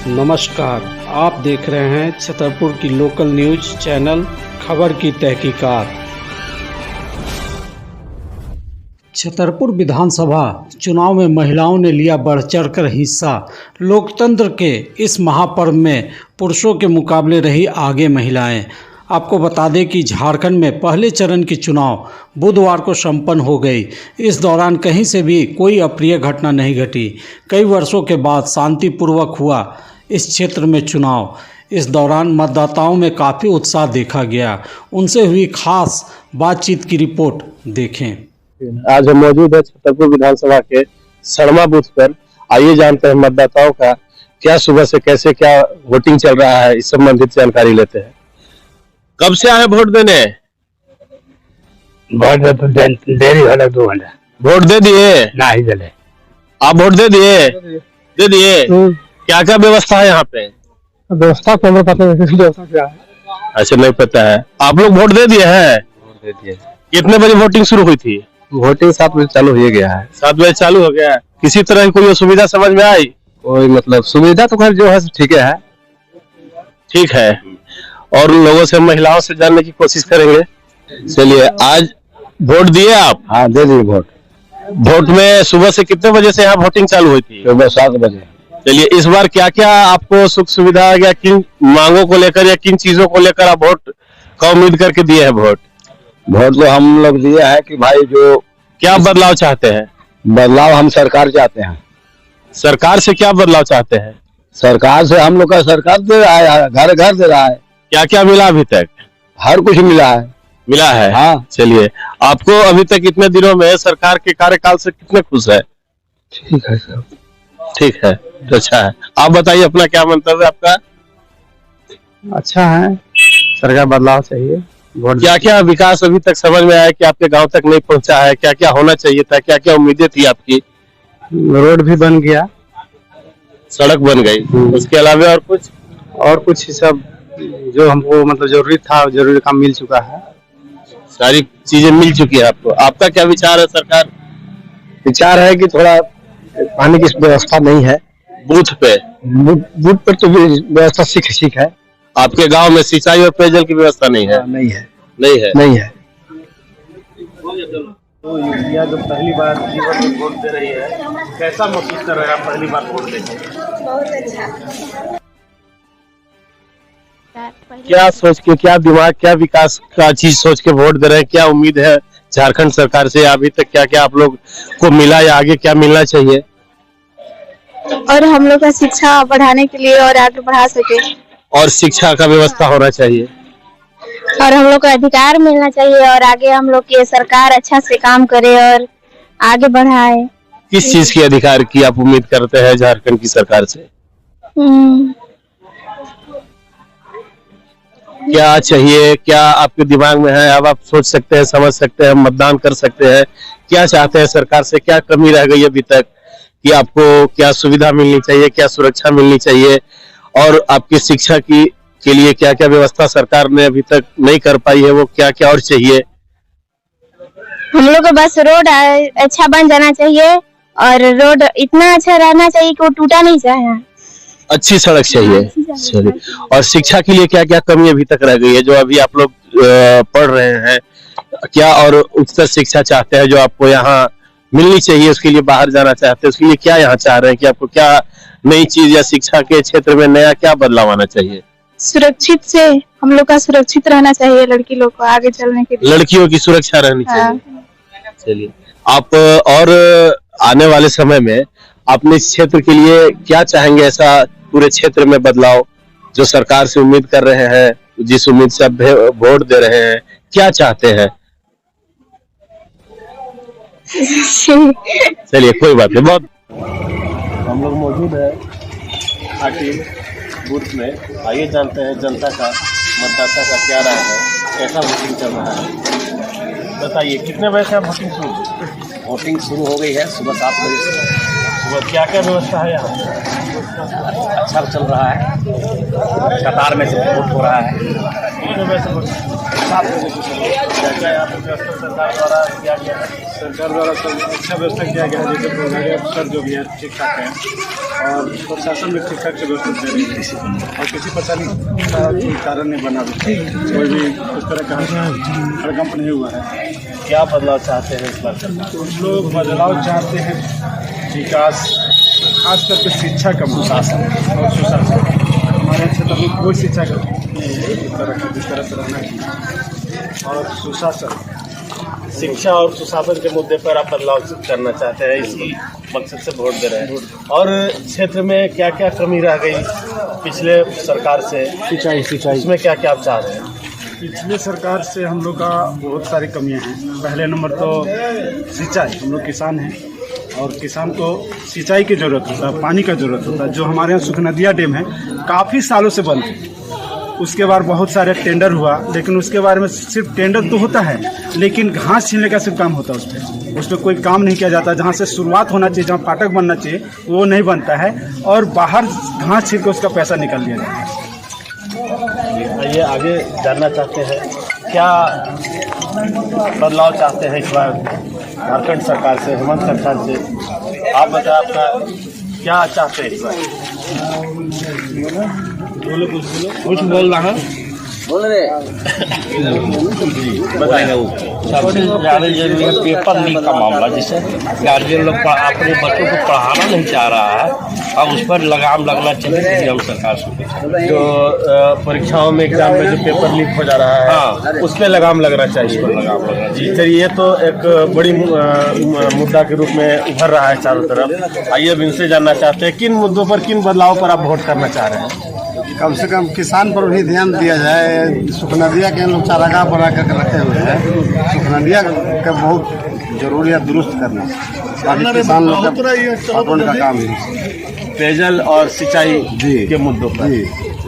नमस्कार, आप देख रहे हैं छतरपुर की लोकल न्यूज चैनल खबर की तहकीकात। छतरपुर विधानसभा चुनाव में महिलाओं ने लिया बढ़ चढ़कर हिस्सा। लोकतंत्र के इस महापर्व में पुरुषों के मुकाबले रही आगे महिलाएं। आपको बता दें कि झारखंड में पहले चरण की चुनाव बुधवार को संपन्न हो गई। इस दौरान कहीं से भी कोई अप्रिय घटना नहीं घटी। कई वर्षों के बाद शांतिपूर्वक हुआ इस क्षेत्र में चुनाव। इस दौरान मतदाताओं में काफ़ी उत्साह देखा गया। उनसे हुई खास बातचीत की रिपोर्ट देखें। आज हम मौजूद है छतरपुर विधानसभा के सड़मा बूथ पर। आइए जानते हैं मतदाताओं का क्या सुबह से कैसे क्या वोटिंग चल रहा है, इस संबंधित जानकारी लेते हैं। कब से आए वोट देने? वोट तो देरी हो 2 घंटा। वोट दे दिए? नहीं दिले। आप वोट दे दिए? दे दिए। क्या क्या व्यवस्था है यहाँ पे? व्यवस्था तो हमें पता नहीं, व्यवस्था क्या है अच्छा नहीं पता है। आप लोग वोट दे दिए हैं? वोट दे दिए। कितने बजे वोटिंग शुरू हुई थी? वोटिंग 7 बजे चालू हो गया है। 7 बजे चालू हो गया। किसी तरह की कोई असुविधा समझ में आई? कोई मतलब सुविधा तो खैर जो है ठीक है। ठीक है। और लोगों से, महिलाओं से जानने की कोशिश करेंगे। चलिए, आज वोट दिए आप? हाँ दे दिए वोट। वोट में सुबह से कितने बजे से यहाँ वोटिंग चालू हुई थी? सुबह 7 बजे। चलिए, इस बार क्या क्या आपको सुख सुविधा या किन मांगों को लेकर या किन चीजों को लेकर आप वोट का उम्मीद करके दिए हैं वोट? वोट तो हम लोग दिए है कि भाई जो क्या बदलाव चाहते हैं? बदलाव हम सरकार चाहते हैं। सरकार से क्या बदलाव चाहते हैं? सरकार से हम लोग का सरकार दे रहा है, घर घर दे रहा है। क्या क्या मिला अभी तक? हर कुछ मिला है। मिला है? हाँ। चलिए, आपको अभी तक इतने दिनों में सरकार के कार्यकाल से कितने खुश है? ठीक है सर। ठीक है, तो अच्छा है। आप बताइए अपना क्या मंतव्य है आपका? अच्छा है, सरकार बदलाव चाहिए। क्या क्या विकास अभी तक समझ में आया कि आपके गांव तक नहीं पहुंचा है? क्या क्या होना चाहिए था? क्या क्या उम्मीदें थी आपकी? रोड भी बन गया, सड़क बन गई, उसके अलावा और कुछ सब जो हमको मतलब जरूरी था, जरूरी काम मिल चुका है। सारी चीजें मिल चुकी है आपको। आपका क्या विचार है? सरकार विचार है कि थोड़ा पानी की व्यवस्था नहीं है बूथ पे। बूथ पर तो व्यवस्था ठीक है। आपके गांव में सिंचाई और पेयजल की व्यवस्था नहीं है? नहीं है। नहीं है। नहीं है। तो युवतियाँ जो पहली बार जीवन में वोट दे रही है, कैसा महसूस कर रहे हैं आप पहली बार वोट देके? बहुत अच्छा। क्या सोच के, क्या दिमाग, क्या विकास का चीज सोच के वोट दे रहे हैं? क्या उम्मीद है झारखंड सरकार से? अभी तक क्या क्या आप लोग को मिला या आगे क्या मिलना चाहिए? और हम लोग का शिक्षा बढ़ाने के लिए और आगे बढ़ा सके, और शिक्षा का व्यवस्था होना चाहिए, और हम लोग को अधिकार मिलना चाहिए, और आगे हम लोग की सरकार अच्छा से काम करे और आगे बढ़ाए। किस चीज की अधिकार की आप उम्मीद करते हैं झारखंड की सरकार से? क्या चाहिए, क्या आपके दिमाग में है? अब आप सोच सकते हैं, समझ सकते हैं, मतदान कर सकते हैं। क्या चाहते हैं सरकार से? क्या कमी रह गई अभी तक कि आपको क्या सुविधा मिलनी चाहिए, क्या सुरक्षा मिलनी चाहिए, और आपकी शिक्षा की के लिए क्या क्या व्यवस्था सरकार ने अभी तक नहीं कर पाई है, वो क्या क्या और चाहिए? हम लोग को बस रोड अच्छा बन जाना चाहिए, और रोड इतना अच्छा रहना चाहिए कि वो टूटा नहीं चाहिए। अच्छी सड़क चाहिए। चलिए, और शिक्षा के लिए क्या क्या कमी अभी तक रह गई है जो अभी आप लोग पढ़ रहे हैं? क्या और उच्चतर शिक्षा चाहते हैं जो आपको यहाँ मिलनी चाहिए, उसके लिए बाहर जाना चाहते हैं, उसके लिए क्या यहाँ चाह रहे हैं कि आपको क्या नई चीज या शिक्षा के क्षेत्र में नया क्या बदलाव आना चाहिए? सुरक्षित से हम लोग का सुरक्षित रहना चाहिए, लड़की लोग को आगे चलने के लिए लड़कियों की सुरक्षा रहनी चाहिए। चलिए, आप और आने वाले समय में अपने इस क्षेत्र के लिए क्या चाहेंगे? ऐसा पूरे क्षेत्र में बदलाव जो सरकार से उम्मीद कर रहे हैं, जिस उम्मीद से आप वोट दे रहे हैं, क्या चाहते हैं? चलिए, कोई बात नहीं। बहुत हम लोग मौजूद है हाकिम बूथ में। आइए जानते हैं जनता का, मतदाता का क्या राय है, कैसा वोटिंग चल रहा है। बताइए, कितने बजे से आप वोटिंग शुरू? वोटिंग शुरू हो गई है सुबह 7 बजे से। क्या क्या व्यवस्था है यहाँ? अच्छा चल रहा है, कतार में से वोट हो रहा है। क्या क्या यहाँ पर व्यवस्था सरकार द्वारा किया गया है? सरकार द्वारा सब अच्छा व्यवस्था किया गया है, जैसे विभागीय अफसर जो भी है ठीक ठाक है और प्रशासन भी ठीक ठाक से व्यवस्थित दे रही है और किसी परेशानी का कोई कारण नहीं बना, कोई भी उस तरह का हड़कंप नहीं हुआ है। क्या बदलाव चाहते हैं इस बार सरकार? तो लोग बदलाव चाहते हैं, विकास, खास करके शिक्षा का सुशासन और सुशासन। हमारे क्षेत्र में कोई शिक्षा का नहीं है जिस तरह से रहना चाहिए, और सुशासन, शिक्षा और सुशासन के मुद्दे पर आप बदलाव करना चाहते हैं, इसी मकसद से वोट दे रहे हैं। और क्षेत्र में क्या क्या कमी रह गई पिछले सरकार से? सिंचाई इसमें क्या क्या आप चाह रहे हैं? पिछले सरकार से हम लोग का बहुत सारी कमियां हैं। पहले नंबर तो सिंचाई, हम लोग किसान हैं और किसान को सिंचाई की ज़रूरत होता है, पानी का ज़रूरत होता है। जो हमारे यहाँ सुख नदिया डैम है काफ़ी सालों से बंद है, उसके बाद बहुत सारे टेंडर हुआ, लेकिन उसके बारे में सिर्फ टेंडर तो होता है लेकिन घास छीलने का सिर्फ काम होता है, उस पर कोई काम नहीं किया जाता। जहाँ से शुरुआत होना चाहिए, जहाँ फाटक बनना चाहिए वो नहीं बनता है और बाहर घास छील के उसका पैसा निकाल लिया जाता है। आइए आगे जानना चाहते हैं क्या बदलाव चाहते हैं इस बार झारखंड सरकार से, हेमंत सरकार से। आप बताएं आपका क्या चाहते हैं इस बार? कुछ बोल रहा है, बताएंगे वो। सबसे ज़्यादा जरूरी है पेपर लीक का मामला, जिससे गार्जियन लोग अपने बच्चों को पढ़ाना नहीं चाह रहा है, अब उस पर लगाम लगना चाहिए हम सरकार से। जो परीक्षाओं में एग्जाम में जो पेपर लीक हो जा रहा है, हाँ, उस पर लगाम लगना चाहिए। लगाम लगना जी सर, ये तो एक बड़ी मुद्दा के रूप में उभर रहा है चारों तरफ। आइए अब इनसे जानना चाहते हैं किन मुद्दों पर, किन बदलाव पर आप वोट करना चाह रहे हैं? कम से कम किसान पर भी ध्यान दिया जाए। सुख नदिया के लोग चारागाह बना करके रखे हुए हैं, सुख नदिया का बहुत जरूरी है दुरुस्त करना। बाकी किसान लोग का काम है पेयजल और सिंचाई के मुद्दों पर। जी,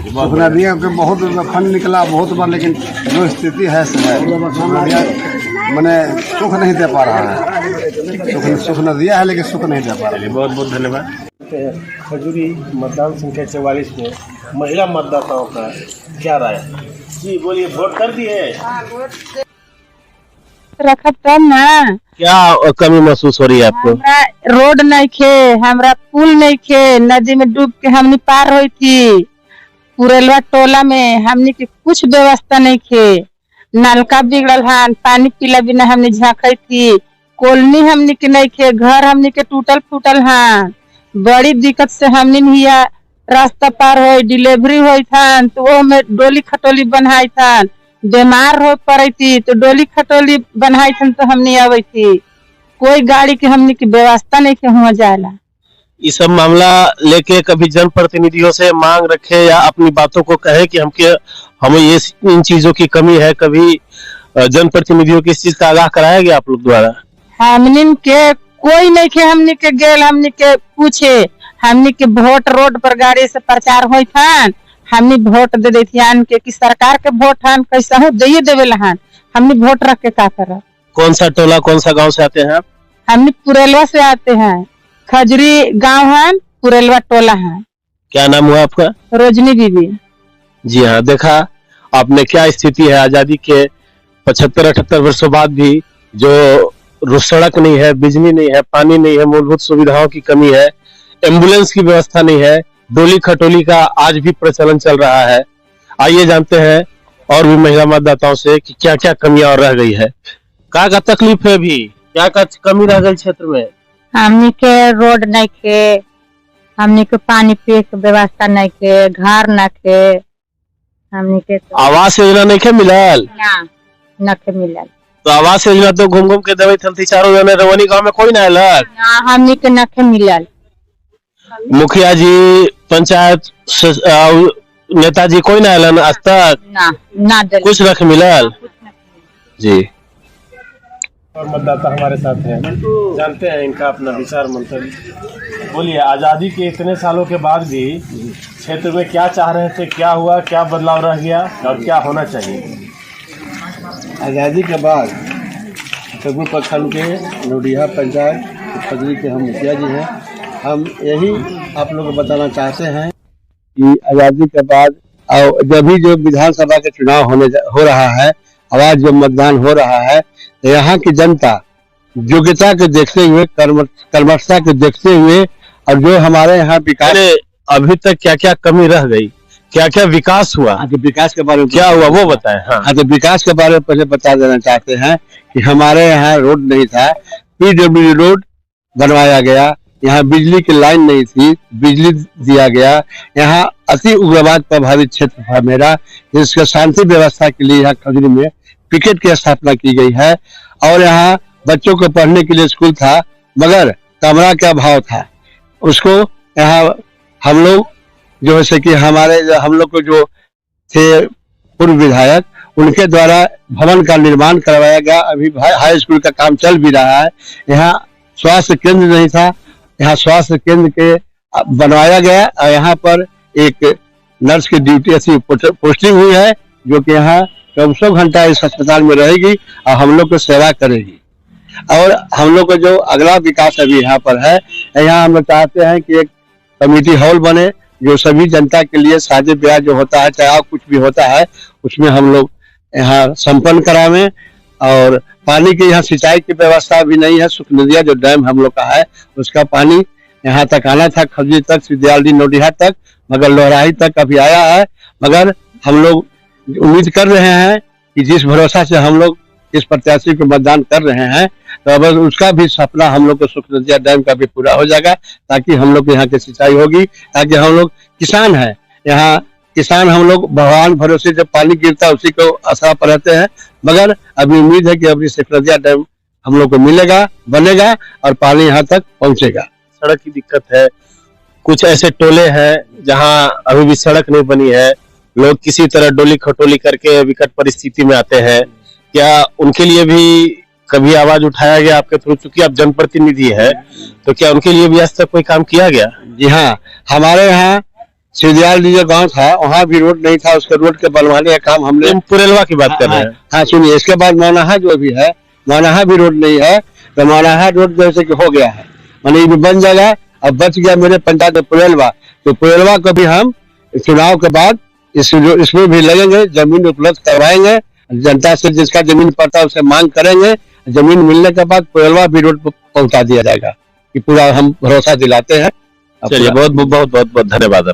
सुख नदिया के बहुत फंड निकला बहुत बार, लेकिन जो स्थिति है सुख नदिया मैंने सुख नहीं दे पा रहा है। सुख नदिया है लेकिन सुख नहीं दे पा रहा है। बहुत बहुत धन्यवाद। खजूरी मतदान संख्या 44 में महिला मतदाताओं का क्या राय है? जी बोलिए, वोट कर दिए? रखत तब ना। क्या कमी महसूस हो रही है आपको? हमरा रोड नहीं खे, हमरा पुल नहीं खे, नदी में डूब के हमनी पार हुई थी। पुरेलवा टोला में हमनी के कुछ व्यवस्था नहीं खे, नलका बिगड़ल है, पानी पीला बिना हमनी झाँकई थी, कॉलोनी हमनी के नहीं खे, घर हमनी के टूटल फूटल है। बड़ी दिक्कत से हमनी हिया रास्ता पार हो, डिलीवरी हुई था तो वो में डोली खटोली बनाई था, बीमार हो पड़ी थी तो डोली खटोली बनाई थी तो हमनी आवे थी। कोई गाड़ी की हमनी की व्यवस्था नहीं के हुआ जाला। ये सब मामला लेके कभी जनप्रतिनिधियों से मांग रखे या अपनी बातों को कहे कि हमें ये इन चीजों की कमी है, कभी जनप्रतिनिधियों की इस चीज का आगाह कराया गया आप लोग द्वारा? हमनी के कोई नहीं के हमनी के गेल, हमनी के पूछे, हमनी के वोट रोड पर गाड़ी से प्रचार होई था, हमनी वोट दे देती आन के कि सरकार के वोट हन कैसा हो दे देवेला हन, हमनी वोट रख के का करब। कौन सा टोला, कौन सा गांव से आते हैं आप? हमनी पुरेलवा से आते हैं, खजरी गांव है, पुरेलवा टोला है। क्या नाम हुआ आपका? रोजनी बीबी। जी हाँ, देखा आपने क्या स्थिति है। आजादी के 75-78 वर्षों बाद भी जो सड़क नहीं है, बिजली नहीं है, पानी नहीं है, मूलभूत सुविधाओं की कमी है, एम्बुलेंस की व्यवस्था नहीं है, डोली खटोली का आज भी प्रचलन चल रहा है। आइए जानते हैं और भी महिला मतदाताओं से कि क्या क्या कमियां और रह गई है, क्या तकलीफ है, भी क्या कमी रह गई क्षेत्र में। हमनी के रोड नहीं खे, हमनी के पानी पिए के व्यवस्था नहीं खे, घर न खे, हमनी के आवास योजना नहीं खे मिलल न खे मिलल। तो आवास योजना तो घूम घूम के देवे थी चारों जने, रवनी गांव में कोई ना आयलक। हमनी के न खे मिलल। मुखिया जी, पंचायत नेताजी कोई ना आयलन आज तक? ना कुछ रख मिलल जी। और मतदाता हमारे साथ हैं, जानते हैं इनका अपना विचार मंतव्य। बोलिए, आजादी के इतने सालों के बाद भी क्षेत्र में क्या चाह रहे थे, क्या हुआ, क्या बदलाव रह गया और क्या होना चाहिए? आज़ादी के बाद खजूर प्रखंड के लोडिया पंचायत खजूरी के हम मुखिया जी हैं हम यही आप लोग को बताना चाहते हैं कि आजादी के बाद और जब भी जो विधानसभा के चुनाव हो रहा है, आवाज जो मतदान हो रहा है, तो यहाँ की जनता योग्यता को देखते हुए, कर्मठता को देखते हुए और जो हमारे यहाँ विकास अभी तक क्या क्या कमी रह गई, क्या क्या विकास हुआ, विकास के बारे में क्या हुआ वो बताएं। हाँ, तो विकास के बारे में पहले बता देना चाहते हैं कि हमारे यहाँ रोड नहीं था, PWD रोड बनवाया गया, यहाँ बिजली की लाइन नहीं थी, बिजली दिया गया। यहाँ अति उग्रवाद प्रभावित क्षेत्र था मेरा, जिसका शांति व्यवस्था के लिए यहाँ खजूरी में पिकेट की स्थापना की गई है। और यहाँ बच्चों को पढ़ने के लिए स्कूल था, मगर कमरा का अभाव था। उसको यहाँ हम लोग जो है कि हम लोग को जो थे पूर्व विधायक, उनके द्वारा भवन का निर्माण करवाया गया। अभी हाई स्कूल का काम चल भी रहा है। यहाँ स्वास्थ्य केंद्र नहीं था, यहाँ स्वास्थ्य केंद्र के बनवाया गया और यहाँ पर एक नर्स की ड्यूटी ऐसी पोस्टिंग हुई है, जो कि यहाँ 24 घंटा इस अस्पताल में रहेगी और हम लोग को सेवा करेगी। और हम लोग को जो अगला विकास अभी यहाँ पर है, यहाँ हम लोग चाहते हैं कि एक कमेटी हॉल बने, जो सभी जनता के लिए शादी ब्याह जो होता है, चाहे कुछ भी होता है, उसमें हम लोग यहाँ संपन्न करावें। और पानी की यहाँ सिंचाई की व्यवस्था भी नहीं है। सुखनदिया जो डैम हम लोग का है, उसका पानी यहाँ तक आना था, खजूरी तक, सिद्धियाली नोडिहा तक, मगर लोहराही तक अभी आया है। मगर हम लोग उम्मीद कर रहे हैं कि जिस भरोसा से हम लोग इस प्रत्याशी को मतदान कर रहे हैं, तो अब उसका भी सपना हम लोग को सुखनदिया डैम का भी पूरा हो जाएगा, ताकि हम लोग यहाँ की सिंचाई होगी। ताकि हम लोग किसान हैं, यहाँ किसान हम लोग भगवान भरोसे जब पानी गिरता है उसी को आशा पर रहते हैं। मगर अभी उम्मीद है कि अभी सुखनदिया डैम हम लोग को मिलेगा, बनेगा और पानी यहाँ तक पहुँचेगा। सड़क की दिक्कत है, कुछ ऐसे टोले हैं जहाँ अभी भी सड़क नहीं बनी है, लोग किसी तरह डोली खटोली करके विकट परिस्थिति में आते हैं। क्या उनके लिए भी कभी आवाज उठाया गया आपके थ्रू? चूंकि आप जनप्रतिनिधि है, तो क्या उनके लिए भी आज तक कोई काम किया गया? जी हाँ, हमारे यहाँ सिद्धियाली जो गाँव था, वहाँ भी रोड नहीं था, उसके रोड के बनवाने का काम हमने पुरेलवा की बात कर रहे हैं। हाँ सुनिए, इसके बाद मौनाहा जो भी है, मौनाहा भी रोड नहीं है, तो मौनाहा रोड जैसे कि हो गया है, मानी बन जाएगा। अब बच गया मेरे पंचायत पुरेलवा, तो पुरेलवा को भी हम चुनाव के बाद इसमें भी लगेंगे, जमीन उपलब्ध करवाएंगे। जनता से जिसका जमीन पड़ता है उसे मांग करेंगे। जमीन मिलने के बाद पुरेलवा भी रोड पहुंचा दिया जाएगा, कि पूरा हम भरोसा दिलाते हैं। चलिए, बहुत बहुत बहुत बहुत धन्यवाद।